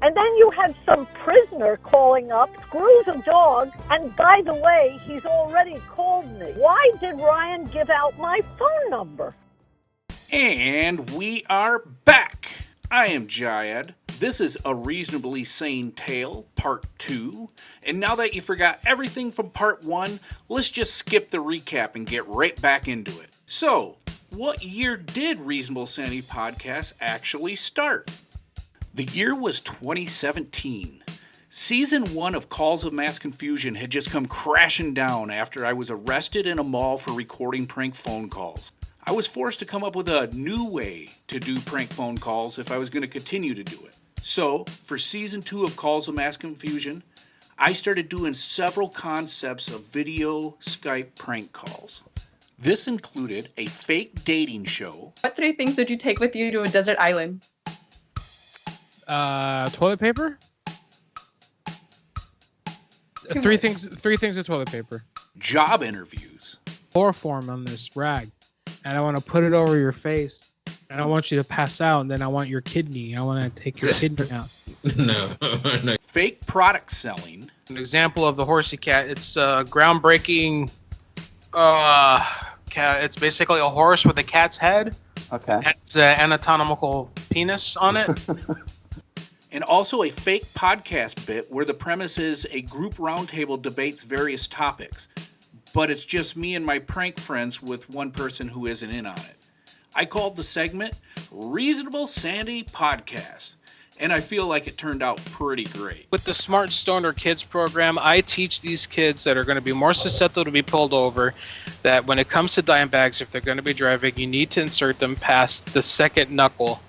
And then you had some prisoner calling up, screws a dog, and by the way, he's already called me. Why did Ryan give out my phone number? And we are back. I am Jayad. This is A Reasonably Sane Tale, Part 2. And now that you forgot everything from Part 1, let's just skip the recap and get right back into it. So, what year did Reasonable Sanity Podcast actually start? The year was 2017. Season 1 of Calls of Mass Confusion had just come crashing down after I was arrested in a mall for recording prank phone calls. I was forced to come up with a new way to do prank phone calls if I was going to continue to do it. So, for Season 2 of Calls of Mass Confusion, I started doing several concepts of video Skype prank calls. This included a fake dating show. What 3 things would you take with you to a desert island? Toilet paper? Three things of toilet paper. Job interviews. Chloroform on this rag. And I want to put it over your face. And I want you to pass out. And then I want your kidney. I want to take your kidney out. No. Fake product selling. An example of the horsey cat. It's groundbreaking. Cat. It's basically a horse with a cat's head. Okay. It's an anatomical penis on it. And also a fake podcast bit where the premise is a group roundtable debates various topics. But it's just me and my prank friends with one person who isn't in on it. I called the segment Reasonable Sanity Podcast, and I feel like it turned out pretty great. With the Smart Stoner Kids program, I teach these kids that are going to be more susceptible to be pulled over, that when it comes to dime bags, if they're going to be driving, you need to insert them past the second knuckle.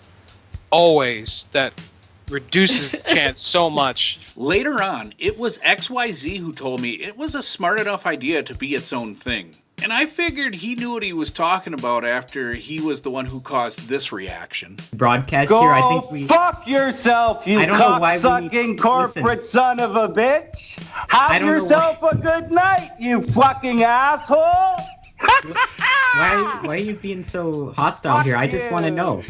Always. That reduces the chance so much. Later on, it was XYZ who told me it was a smart enough idea to be its own thing. And I figured he knew what he was talking about after he was the one who caused this reaction. Broadcast Go here, I think we fuck yourself, you cocksucking corporate son of a bitch. Have yourself a good night, you fucking asshole. why are you being so hostile here? I just want to know.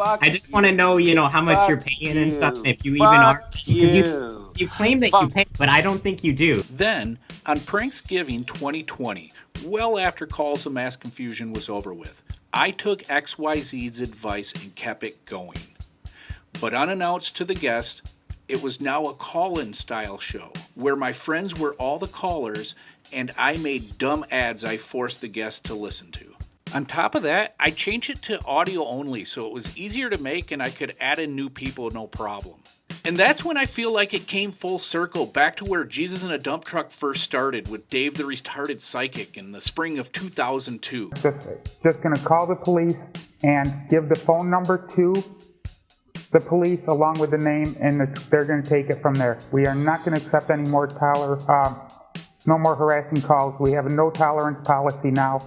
I just want to know, how much you're paying and stuff, and if you even are. Because you claim that you pay, but I don't think you do. Then, on Pranksgiving 2020, well after Calls of Mass Confusion was over with, I took XYZ's advice and kept it going. But unannounced to the guest, it was now a call-in style show, where my friends were all the callers, and I made dumb ads I forced the guests to listen to. On top of that, I changed it to audio only so it was easier to make and I could add in new people no problem. And that's when I feel like it came full circle back to where Jesus in a Dump Truck first started with Dave the Retarded Psychic in the spring of 2002. Just going to call the police and give the phone number to the police along with the name, and they're going to take it from there. We are not going to accept any more no more harassing calls. We have a no tolerance policy now.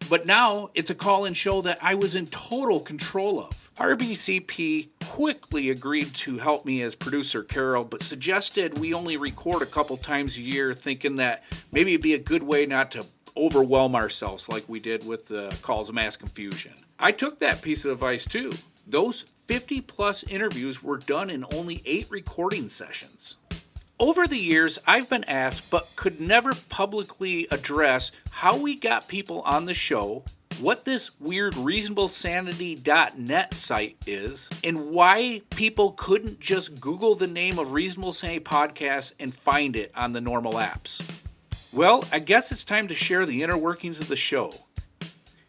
But now, it's a call-in show that I was in total control of. RBCP quickly agreed to help me as producer Carol, but suggested we only record a couple times a year, thinking that maybe it'd be a good way not to overwhelm ourselves like we did with the Calls of Mass Confusion. I took that piece of advice too. Those 50-plus interviews were done in only 8 recording sessions. Over the years, I've been asked, but could never publicly address how we got people on the show, what this weird reasonablesanity.net site is, and why people couldn't just Google the name of Reasonable Sanity Podcast and find it on the normal apps. Well, I guess it's time to share the inner workings of the show.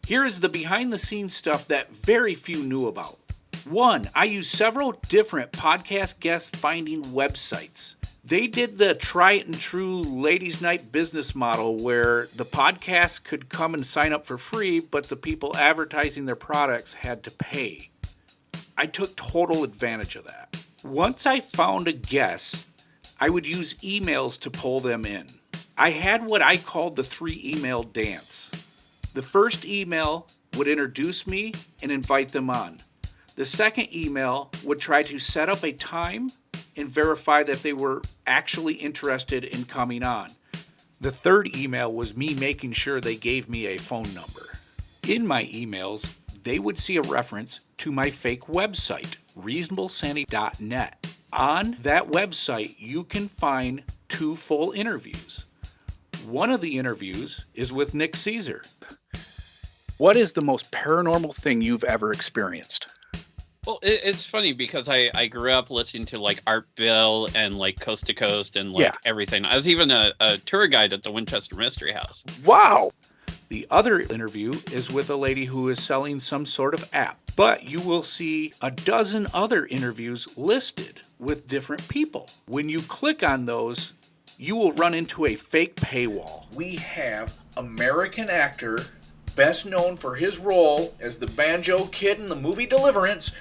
Here is the behind-the-scenes stuff that very few knew about. 1, I use several different podcast guest finding websites. They did the tried and true ladies' night business model where the podcast could come and sign up for free, but the people advertising their products had to pay. I took total advantage of that. Once I found a guest, I would use emails to pull them in. I had what I called the 3-email dance. The first email would introduce me and invite them on. The second email would try to set up a time and verify that they were actually interested in coming on. The third email was me making sure they gave me a phone number. In my emails, they would see a reference to my fake website, reasonablesanity.net. On that website, you can find 2 full interviews. One of the interviews is with Nick Caesar. What is the most paranormal thing you've ever experienced? Well, it's funny because I grew up listening to like Art Bell and like Coast to Coast and like everything. I was even a tour guide at the Winchester Mystery House. Wow. The other interview is with a lady who is selling some sort of app. But you will see a dozen other interviews listed with different people. When you click on those, you will run into a fake paywall. We have American actor, best known for his role as the Banjo Kid in the movie Deliverance,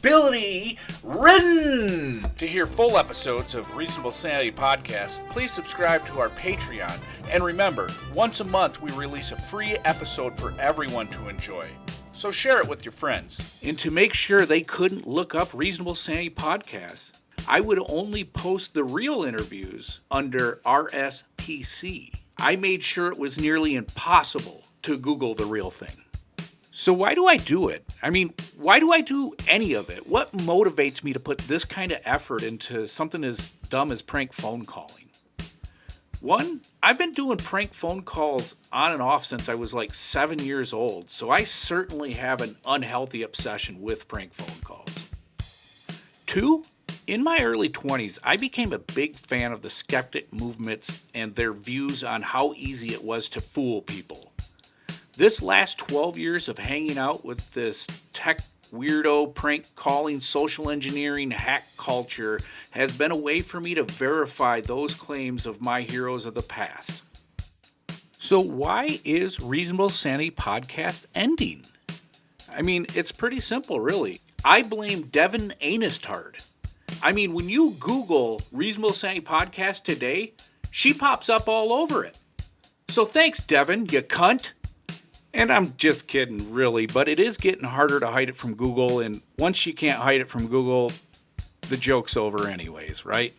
Billy Ridden. To hear full episodes of Reasonable Sanity Podcast, please subscribe to our Patreon. And remember, once a month we release a free episode for everyone to enjoy. So share it with your friends. And to make sure they couldn't look up Reasonable Sanity Podcast, I would only post the real interviews under RSPC. I made sure it was nearly impossible to Google the real thing. So why do I do it? I mean, why do I do any of it? What motivates me to put this kind of effort into something as dumb as prank phone calling? One, I've been doing prank phone calls on and off since I was like 7 years old, so I certainly have an unhealthy obsession with prank phone calls. Two, in my early 20s, I became a big fan of the skeptic movements and their views on how easy it was to fool people. This last 12 years of hanging out with this tech weirdo prank calling social engineering hack culture has been a way for me to verify those claims of my heroes of the past. So why is Reasonable Sanity Podcast ending? I mean, it's pretty simple, really. I blame Devin Anistard. I mean, when you Google Reasonable Sanity Podcast today, she pops up all over it. So thanks, Devin, you cunt. And I'm just kidding, really, but it is getting harder to hide it from Google, and once you can't hide it from Google, the joke's over anyways, right?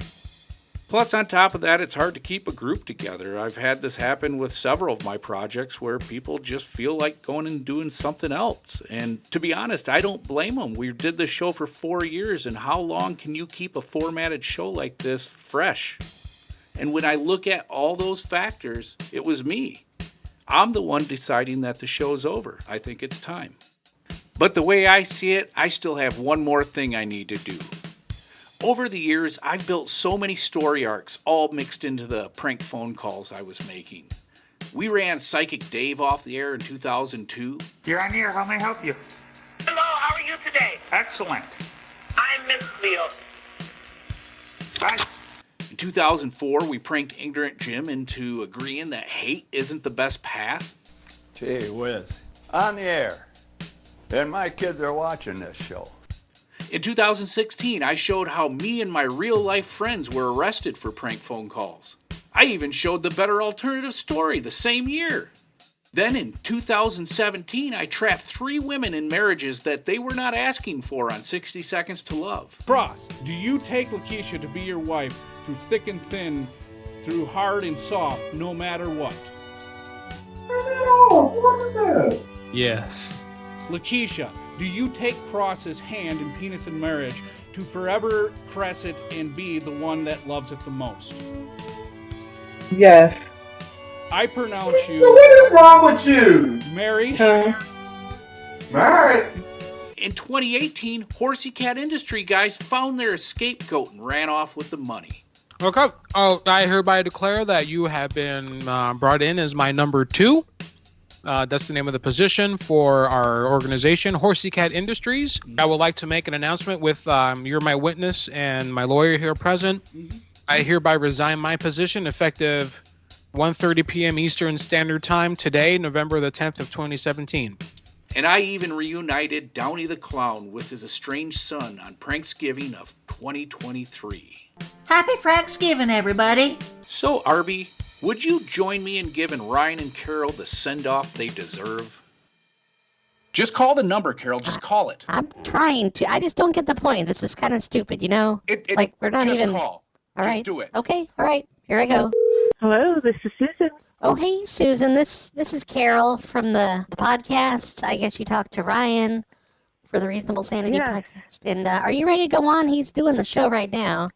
Plus, on top of that, it's hard to keep a group together. I've had this happen with several of my projects where people just feel like going and doing something else. And to be honest, I don't blame them. We did this show for 4 years, and how long can you keep a formatted show like this fresh? And when I look at all those factors, it was me. I'm the one deciding that the show's over. I think it's time. But the way I see it, I still have one more thing I need to do. Over the years, I've built so many story arcs, all mixed into the prank phone calls I was making. We ran Psychic Dave off the air in 2002. You're on the air. How may I help you? Hello, how are you today? Excellent. I'm Miss Leo. Bye. In 2004, we pranked Ignorant Jim into agreeing that hate isn't the best path. Gee whiz. On the air. And my kids are watching this show. In 2016, I showed how me and my real-life friends were arrested for prank phone calls. I even showed the Better Alternative story the same year. Then in 2017, I trapped 3 women in marriages that they were not asking for on 60 Seconds to Love. Frost, do you take Lakeisha to be your wife through thick and thin, through hard and soft, no matter what? Yes. Lakeisha, do you take Cross's hand in Penis in Marriage to forever caress it and be the one that loves it the most? Yes. I pronounce you... So what is wrong with you? Married. Married. In 2018, Horsey Cat Industry guys found their scapegoat and ran off with the money. Okay. Oh, I hereby declare that you have been brought in as my number 2. That's the name of the position for our organization, Horsey Cat Industries. I would like to make an announcement with you're my witness and my lawyer here present. I hereby resign my position effective 1:30 p.m. Eastern Standard Time today, November the 10th of 2017. And I even reunited Downey the Clown with his estranged son on Pranksgiving of 2023. Happy Pranksgiving, everybody. So, Arby, would you join me in giving Ryan and Carol the send-off they deserve? Just call the number, Carol. Just call it. I'm trying to. I just don't get the point. This is kind of stupid, you know? Like, we're not just even... call. All right. Just do it. Okay, all right. Here I go. Hello, this is Susan. Oh, hey, Susan. This is Carol from the podcast. I guess you talked to Ryan for the Reasonable Sanity Podcast. And are you ready to go on? He's doing the show right now.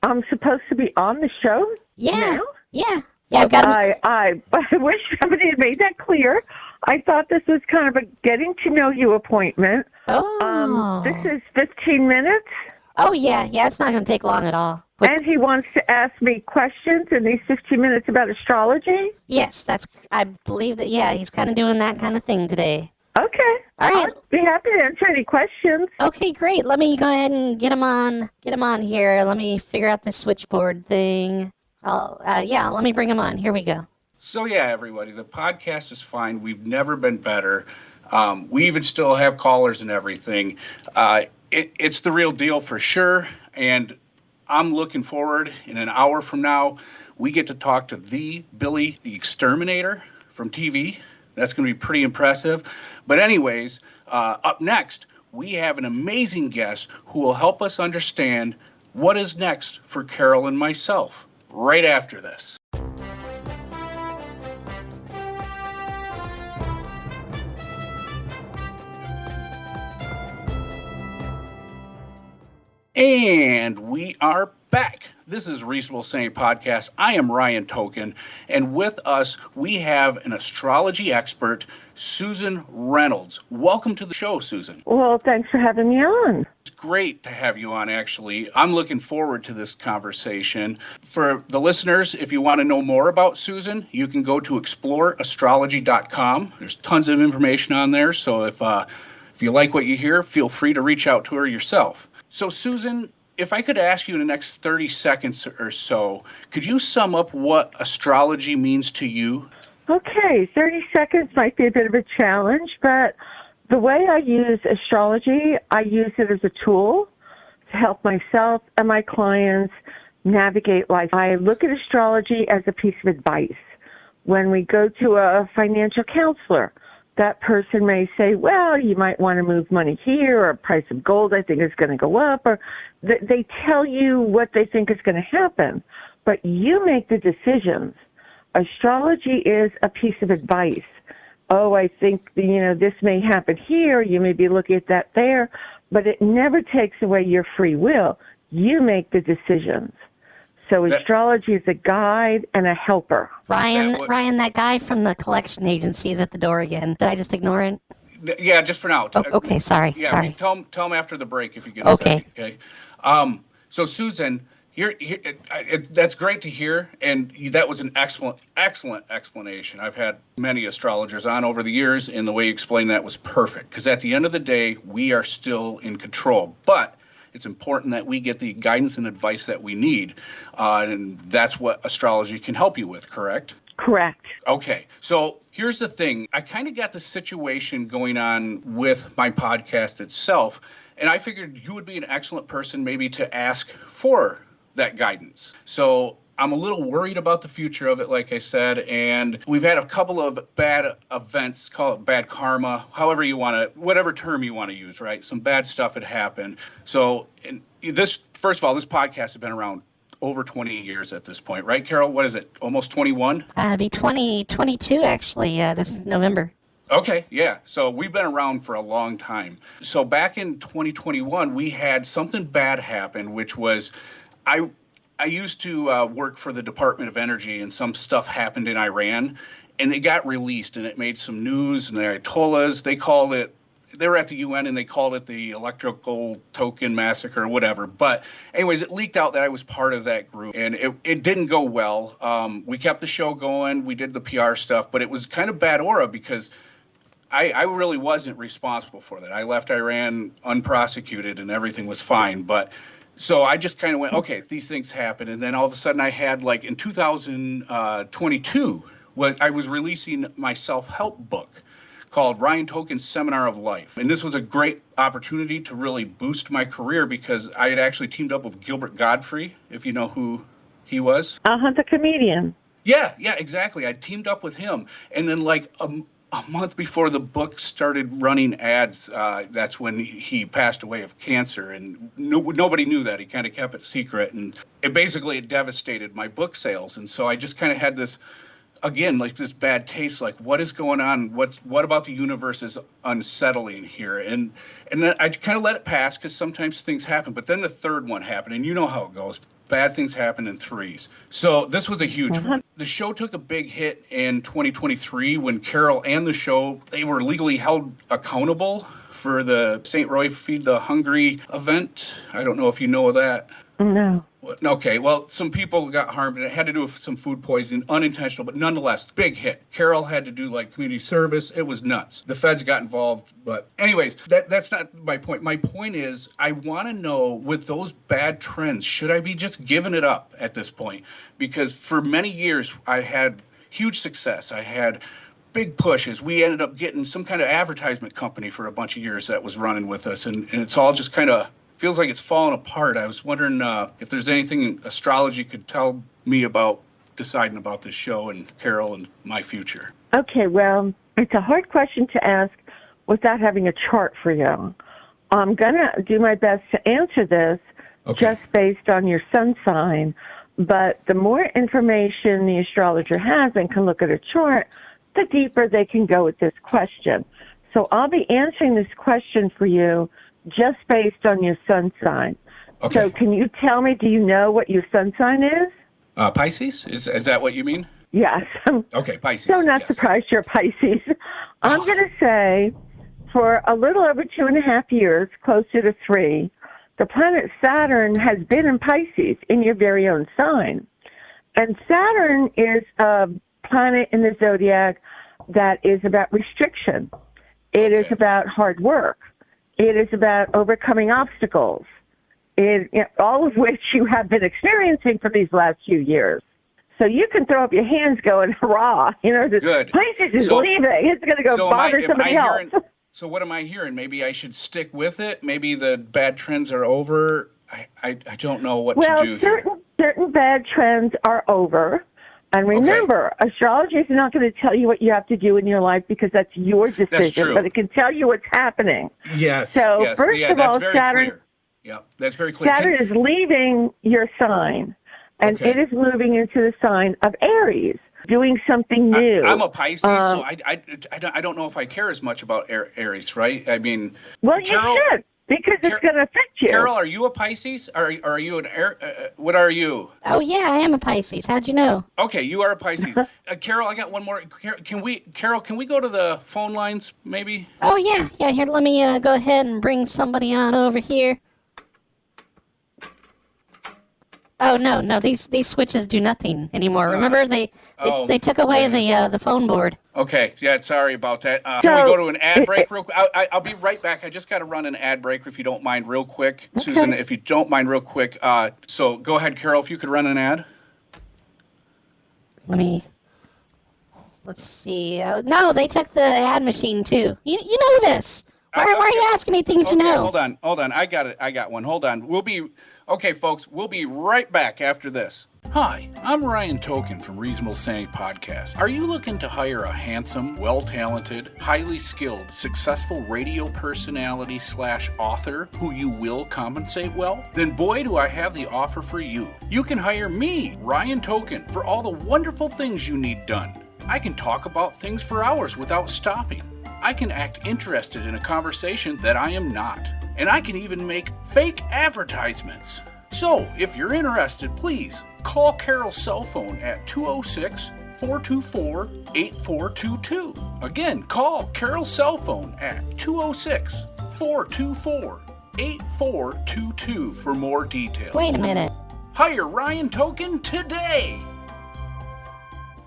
I'm supposed to be on the show? Yeah. Now? Yeah. Yeah, I've got I wish somebody had made that clear. I thought this was kind of a getting to know you appointment. Oh. This is 15 minutes? Oh, yeah. Yeah, it's not going to take long at all. And he wants to ask me questions in these 15 minutes about astrology? Yes, I believe that, yeah, he's kind of doing that kind of thing today. Okay. All right. I'll be happy to answer any questions. Okay, great. Let me go ahead and get him on here. Let me figure out the switchboard thing. Let me bring him on. Here we go. So yeah, everybody, the podcast is fine. We've never been better. We even still have callers and everything. It's the real deal for sure. And I'm looking forward, in an hour from now, we get to talk to the Billy the Exterminator from TV. That's going to be pretty impressive. But anyways, up next, we have an amazing guest who will help us understand what is next for Carol and myself right after this. And we are back. This is Reasonable Sanity Podcast. I am Ryan Token, and with us we have an astrology expert, Susan Reynolds. Welcome to the show, Susan. Well, thanks for having me on. It's great to have you on, actually. I'm looking forward to this conversation. For the listeners, if you want to know more about Susan, you can go to exploreastrology.com. There's tons of information on there, so if you like what you hear, feel free to reach out to her yourself. So, Susan, if I could ask you in the next 30 seconds or so, could you sum up what astrology means to you? Okay, 30 seconds might be a bit of a challenge, but the way I use astrology, I use it as a tool to help myself and my clients navigate life. I look at astrology as a piece of advice. When we go to a financial counselor, that person may say, well, you might want to move money here, or price of gold I think is going to go up, or they tell you what they think is going to happen, but you make the decisions. Astrology is a piece of advice. Oh, I think, this may happen here, you may be looking at that there, but it never takes away your free will. You make the decisions. So astrology is a guide and a helper. Ryan, that guy from the collection agency is at the door again. Did I just ignore it? Yeah, just for now. Oh, okay, sorry. Yeah, sorry. Tell him after the break if you get a second. Okay. So Susan, that's great to hear, and that was an excellent explanation. I've had many astrologers on over the years, and the way you explained that was perfect. Because at the end of the day, we are still in control, but it's important that we get the guidance and advice that we need, and that's what astrology can help you with, correct? Correct. Okay, so here's the thing. I kind of got the situation going on with my podcast itself, and I figured you would be an excellent person maybe to ask for that guidance. So I'm a little worried about the future of it, like I said, and we've had a couple of bad events, call it bad karma, however you want to, whatever term you want to use, right? Some bad stuff had happened. So first of all, this podcast has been around over 20 years at this point, right, Carol? What is it, almost 21? It'll be 22, actually, this is November. Okay, yeah. So we've been around for a long time. So back in 2021, we had something bad happen, which was I used to work for the Department of Energy, and some stuff happened in Iran, and it got released, and it made some news, and the Ayatollahs, they were at the UN, and they called it the Electrical Token Massacre or whatever. But anyways, it leaked out that I was part of that group, and it didn't go well. We kept the show going. We did the PR stuff, but it was kind of bad aura because I really wasn't responsible for that. I left Iran unprosecuted, and everything was fine, but so I just kind of went, okay, these things happen. And then all of a sudden I had, like, in 2022, I was releasing my self-help book called Ryan Token's Seminar of Life. And this was a great opportunity to really boost my career because I had actually teamed up with Gilbert Godfrey, if you know who he was. The comedian. Yeah, exactly. I teamed up with him. And then, like, a month before the book started running ads, that's when he passed away of cancer, and nobody knew that. He kind of kept it secret, and it devastated my book sales. And so I just kind of had this again, like this bad taste, like what is going on? What about the universe is unsettling here? And then I kind of let it pass because sometimes things happen. But then the third one happened, and you know how it goes. Bad things happen in threes. So this was a huge one. The show took a big hit in 2023 when Carol and the show, they were legally held accountable for the St. Roy Feed the Hungry event. I don't know if you know of that. No. Okay, well, some people got harmed, and it had to do with some food poisoning, unintentional, but nonetheless, big hit. Carol had to do, like, community service. It was nuts. The feds got involved, but anyways, that's not my point. My point is, I want to know, with those bad trends, should I be just giving it up at this point? Because for many years, I had huge success. I had big pushes. We ended up getting some kind of advertisement company for a bunch of years that was running with us, and it's all just kind of feels like it's falling apart. I was wondering if there's anything astrology could tell me about deciding about this show and Carol and my future. Okay, well, it's a hard question to ask without having a chart for you. I'm going to do my best to answer this just based on your sun sign, but the more information the astrologer has and can look at a chart, the deeper they can go with this question. So I'll be answering this question for you just based on your sun sign. Okay. So can you tell me, do you know what your sun sign is? Pisces? Is that what you mean? Yes. Okay, Pisces. So not surprised you're Pisces. I'm going to say for a little over 2.5 years, closer to 3, the planet Saturn has been in Pisces in your very own sign. And Saturn is a planet in the zodiac that is about restriction. It is about hard work. It is about overcoming obstacles, all of which you have been experiencing for these last few years. So you can throw up your hands going, hurrah, this Pisces is leaving. It's going to go bother somebody else. So what am I hearing? Maybe I should stick with it? Maybe the bad trends are over? I don't know what to do here. Certain bad trends are over. And remember, astrology is not going to tell you what you have to do in your life because that's your decision. That's true. But it can tell you what's happening. Yes. So first of all, Saturn. Yeah, that's very clear. Saturn is leaving your sign, and it is moving into the sign of Aries, doing something new. I'm a Pisces, so I don't know if I care as much about Aries, right? I mean, well, Carol, you should. Because it's going to affect you. Carol, are you a Pisces? Are you an what are you? Oh, yeah, I am a Pisces. How'd you know? Okay, you are a Pisces. Carol, I got one more. Can we go to the phone lines, maybe? Oh, yeah. Yeah, here, let me go ahead and bring somebody on over here. Oh, no, these switches do nothing anymore. Remember, they took away the phone board. Okay, yeah, sorry about that. Can we go to an ad break real quick? I'll be right back. I just got to run an ad break if you don't mind real quick. Okay. Susan, if you don't mind real quick. So go ahead, Carol, if you could run an ad. Let's see. No, they took the ad machine, too. You know this. Why are you asking me things you know? Hold on. I got it. I got one. Hold on. Okay, folks, we'll be right back after this. Hi, I'm Ryan Token from Reasonable Sanity Podcast. Are you looking to hire a handsome, well-talented, highly skilled, successful radio personality / author who you will compensate well? Then boy, do I have the offer for you. You can hire me, Ryan Token, for all the wonderful things you need done. I can talk about things for hours without stopping. I can act interested in a conversation that I am not. And I can even make fake advertisements. So, if you're interested, please call Carol's cell phone at 206-424-8422. Again, call Carol's cell phone at 206-424-8422 for more details. Wait a minute. Hire Ryan Token today.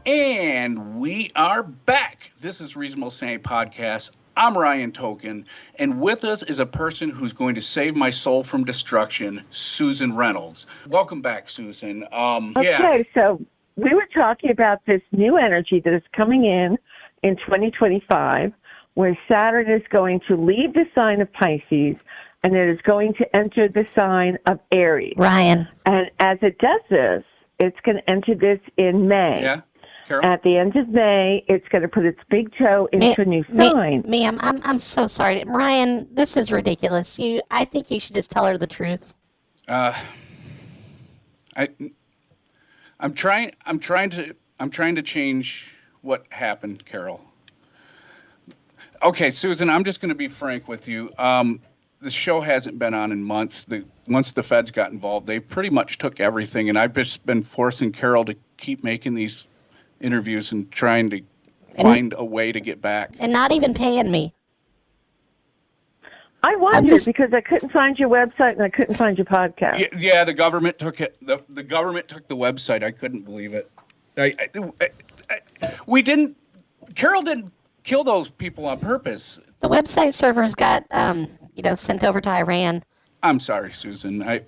And we are back. This is Reasonable Sanity Podcast. I'm Ryan Token, and with us is a person who's going to save my soul from destruction, Susan Reynolds. Welcome back, Susan. Okay, so we were talking about this new energy that is coming in 2025, where Saturn is going to leave the sign of Pisces, and it is going to enter the sign of Aries. Ryan. And as it does this, it's going to enter this in May. Yeah. Carol? At the end of May, it's going to put its big toe into a new sign. Ma'am, I'm so sorry. Ryan, this is ridiculous. I think you should just tell her the truth. I'm trying I'm trying to change what happened, Carol. Okay, Susan, I'm just going to be frank with you. The show hasn't been on in months. Once the feds got involved, they pretty much took everything, and I've just been forcing Carol to keep making these interviews and trying to find a way to get back. And not even paying me. I wondered because I couldn't find your website and I couldn't find your podcast. Yeah, the government took it. The government took the website. I couldn't believe it. Carol didn't kill those people on purpose. The website servers got, sent over to Iran. I'm sorry, Susan. I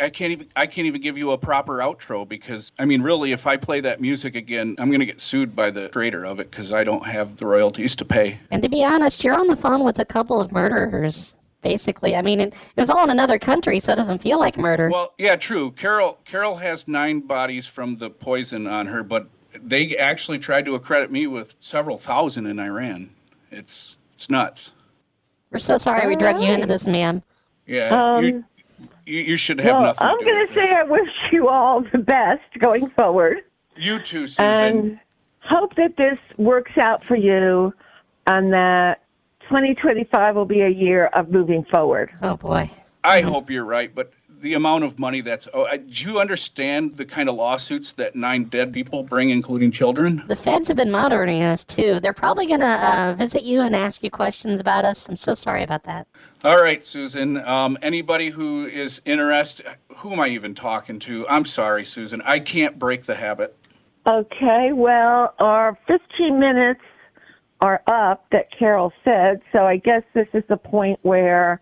can't even give you a proper outro because, really, if I play that music again, I'm going to get sued by the creator of it because I don't have the royalties to pay. And to be honest, you're on the phone with a couple of murderers, basically. It was all in another country, so it doesn't feel like murder. Well, yeah, true. Carol has 9 bodies from the poison on her, but they actually tried to accredit me with several thousand in Iran. It's nuts. We're so sorry we drug you into this, ma'am. Yeah, you should have nothing to do with this. I'm going to say I wish you all the best going forward. You too, Susan. And hope that this works out for you and that 2025 will be a year of moving forward. Oh, boy. I hope you're right, but the amount of money do you understand the kind of lawsuits that 9 dead people bring, including children? The feds have been monitoring us, too. They're probably going to visit you and ask you questions about us. I'm so sorry about that. All right, Susan. Anybody who is interested, who am I even talking to? I'm sorry, Susan. I can't break the habit. Okay, well, our 15 minutes are up that Carol said, so I guess this is the point where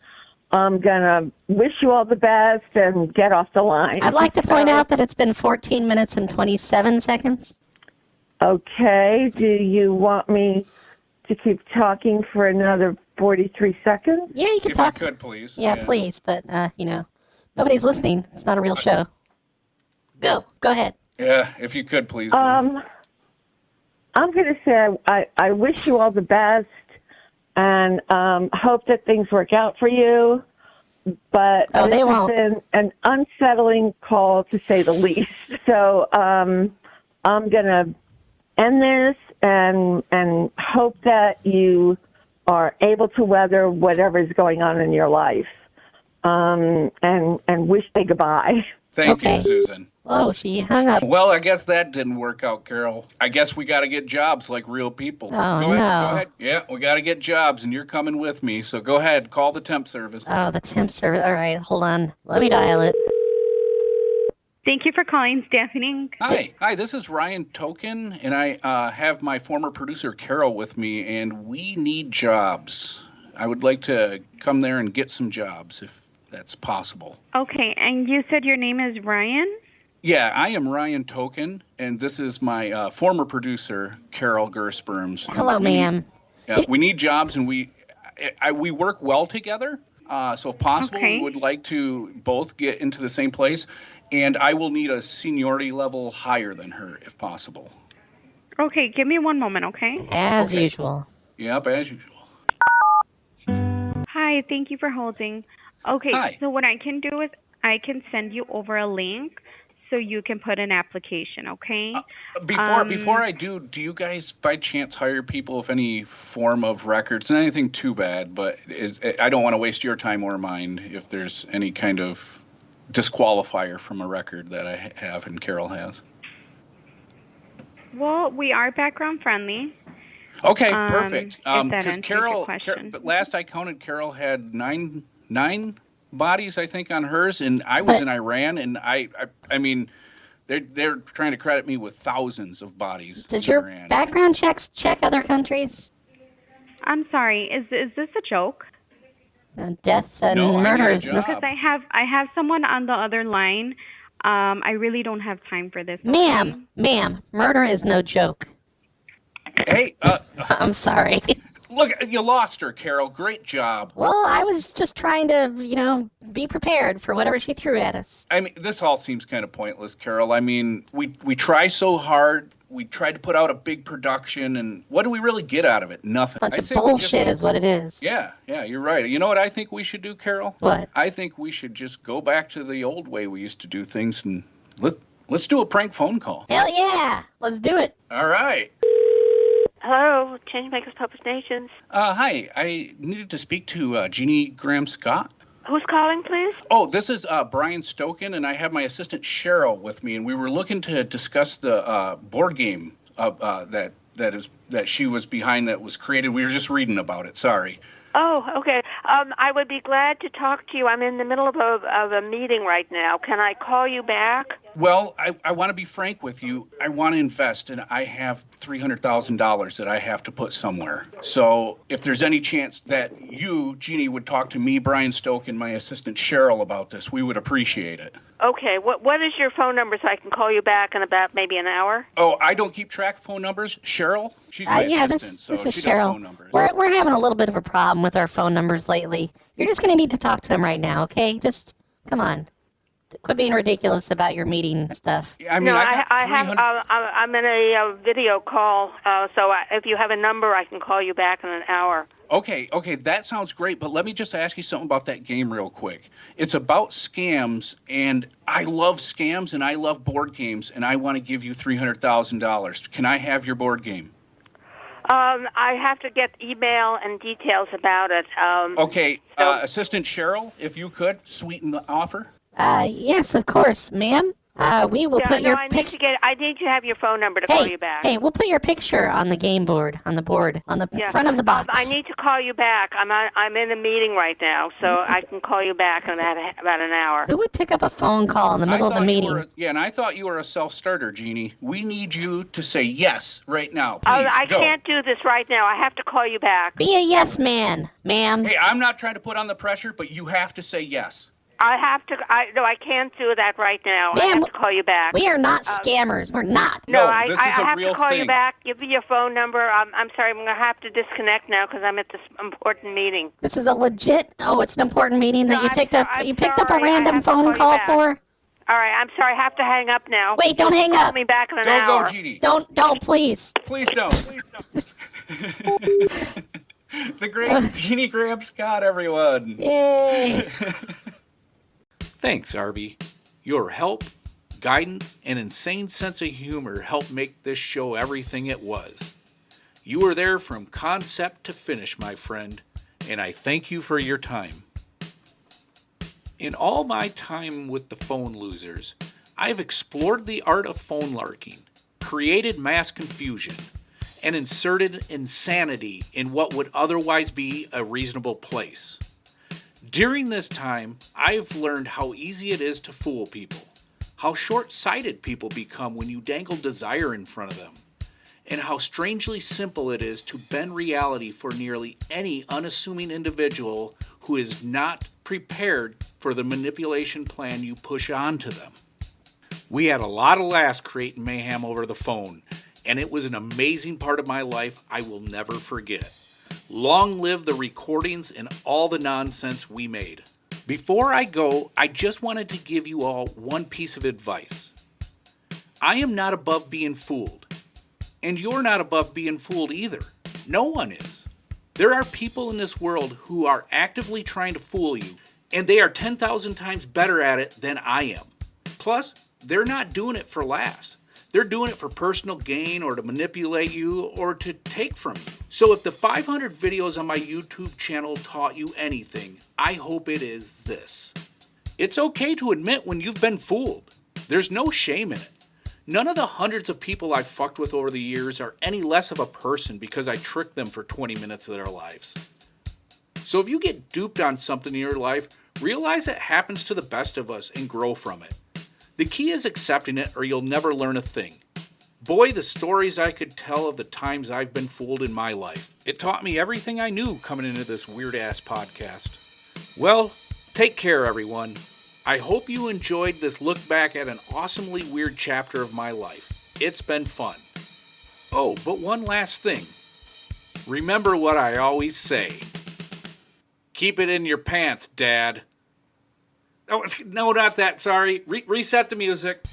I'm going to wish you all the best and get off the line. I'd like to point out that it's been 14 minutes and 27 seconds. Okay. Do you want me to keep talking for another 43 seconds? Yeah, you can talk. If you could, please. Yeah, please. But, nobody's listening. It's not a real show. Go ahead. Yeah, if you could, please. I'm going to say I wish you all the best. And hope that things work out for you. But they won't. It's been an unsettling call, to say the least. So I'm going to end this and hope that you are able to weather whatever is going on in your life. And wish they goodbye. Thank you, Susan. Oh, she hung up. Well, I guess that didn't work out, Carol. I guess we got to get jobs like real people. Oh, go ahead. Yeah, we got to get jobs, and you're coming with me. So go ahead, call the temp service. Oh, the temp service. All right, hold on. Let me dial it. Thank you for calling Staffing. Hi, this is Ryan Token, and I have my former producer, Carol, with me, and we need jobs. I would like to come there and get some jobs, if that's possible. Okay, and you said your name is Ryan? Yeah, I am Ryan Token, and this is my former producer, Carol Gersperms. Hello, ma'am. Yeah, we need jobs, and we work well together. So if possible, we would like to both get into the same place, and I will need a seniority level higher than her, if possible. Okay, give me one moment, okay? As usual. Yep, as usual. Hi, thank you for holding. Okay, so what I can do is I can send you over a link so you can put an application, okay? Before I do you guys by chance hire people with any form of records? Not anything too bad, but I don't want to waste your time or mine if there's any kind of disqualifier from a record that I have and Carol has. Well, we are background friendly. Okay, perfect. Because Carol, but last I counted, Carol had nine bodies, I think, on hers, and I was in Iran, and I mean, they're trying to credit me with thousands of bodies. Does your background checks check other countries? I'm sorry, is this a joke? Death and murders. Because I have someone on the other line. I really don't have time for this. Ma'am, murder is no joke. Hey, I'm sorry. Look, you lost her, Carol. Great job. Well, I was just trying to, be prepared for whatever she threw at us. I mean, this all seems kind of pointless, Carol. I mean, we try so hard. We tried to put out a big production, and what do we really get out of it? Nothing. Bunch of bullshit is what it is. Yeah, you're right. You know what I think we should do, Carol? What? I think we should just go back to the old way we used to do things, and Let's do a prank phone call. Hell yeah! Let's do it. All right. Hello, Changemakers Public Nations. Hi. I needed to speak to Jeannie Graham Scott. Who's calling, please? Oh, this is Brian Stoken, and I have my assistant Cheryl with me, and we were looking to discuss the board game that she was behind that was created. We were just reading about it. Sorry. Oh, okay. I would be glad to talk to you. I'm in the middle of a meeting right now. Can I call you back? Well, I want to be frank with you. I want to invest, and I have $300,000 that I have to put somewhere. So if there's any chance that you, Jeannie, would talk to me, Brian Stoke, and my assistant Cheryl about this, we would appreciate it. Okay. What is your phone number so I can call you back in about maybe an hour? Oh, I don't keep track of phone numbers. Cheryl? She's my assistant, this is she Cheryl. does phone numbers. We're having a little bit of a problem with our phone numbers lately. You're just going to need to talk to him right now, okay? Just, come on. Quit being ridiculous about your meeting stuff. I mean, I'm in a video call, so if you have a number, I can call you back in an hour. Okay, that sounds great, but let me just ask you something about that game real quick. It's about scams, and I love scams, and I love board games, and I want to give you $300,000. Can I have your board game? I have to get email and details about it. Assistant Cheryl, if you could, sweeten the offer. Yes, of course, ma'am. We will put your picture. I need to have your phone number to call you back. Hey, we'll put your picture on the game board, on the front of the box. I need to call you back. I'm in a meeting right now, so I can call you back in about an hour. Who would pick up a phone call in the middle of the meeting? And I thought you were a self-starter, Jeannie. We need you to say yes right now. Please, I can't do this right now. I have to call you back. Be a yes man, ma'am. Hey, I'm not trying to put on the pressure, but you have to say yes. I can't do that right now. Ma'am, I have to call you back. We are not scammers. We're not. No, I have to call you back. Give me your phone number. I'm sorry. I'm going to have to disconnect now because I'm at this important meeting. This is a legit. Oh, it's an important meeting that you picked up. You picked up a random phone call for. All right. I'm sorry. I have to hang up now. Wait, don't hang up. Call me back in an hour. hour. Don't go, Jeannie. Don't, please. Please don't. The great Jeannie Graham Scott, everyone. Yay. Thanks, Arby. Your help, guidance, and insane sense of humor helped make this show everything it was. You were there from concept to finish, my friend, and I thank you for your time. In all my time with the phone losers, I've explored the art of phone larking, created mass confusion, and inserted insanity in what would otherwise be a reasonable place. During this time, I've learned how easy it is to fool people, how short-sighted people become when you dangle desire in front of them, and how strangely simple it is to bend reality for nearly any unassuming individual who is not prepared for the manipulation plan you push onto them. We had a lot of laughs creating mayhem over the phone, and it was an amazing part of my life I will never forget. Long live the recordings and all the nonsense we made. Before I go, I just wanted to give you all one piece of advice. I am not above being fooled. And you're not above being fooled either. No one is. There are people in this world who are actively trying to fool you, and they are 10,000 times better at it than I am. Plus, they're not doing it for laughs. They're doing it for personal gain or to manipulate you or to take from you. So if the 500 videos on my YouTube channel taught you anything, I hope it is this. It's okay to admit when you've been fooled. There's no shame in it. None of the hundreds of people I've fucked with over the years are any less of a person because I tricked them for 20 minutes of their lives. So if you get duped on something in your life, realize it happens to the best of us and grow from it. The key is accepting it or you'll never learn a thing. Boy, the stories I could tell of the times I've been fooled in my life. It taught me everything I knew coming into this weird-ass podcast. Well, take care, everyone. I hope you enjoyed this look back at an awesomely weird chapter of my life. It's been fun. Oh, but one last thing. Remember what I always say. Keep it in your pants, Dad. Oh, no, not that, sorry. Reset the music.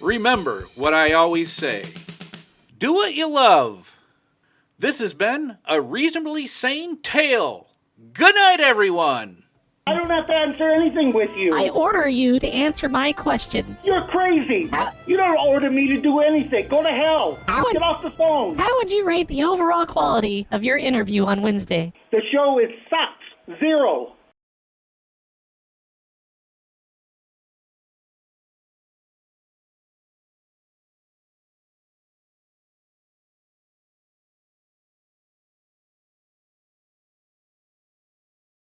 Remember what I always say. Do what you love. This has been a reasonably sane tale. Good night, everyone. I don't have to answer anything with you. I order you to answer my question. You're crazy. You don't order me to do anything. Go to hell. Get off the phone. How would you rate the overall quality of your interview on Wednesday? The show is sucks. 0.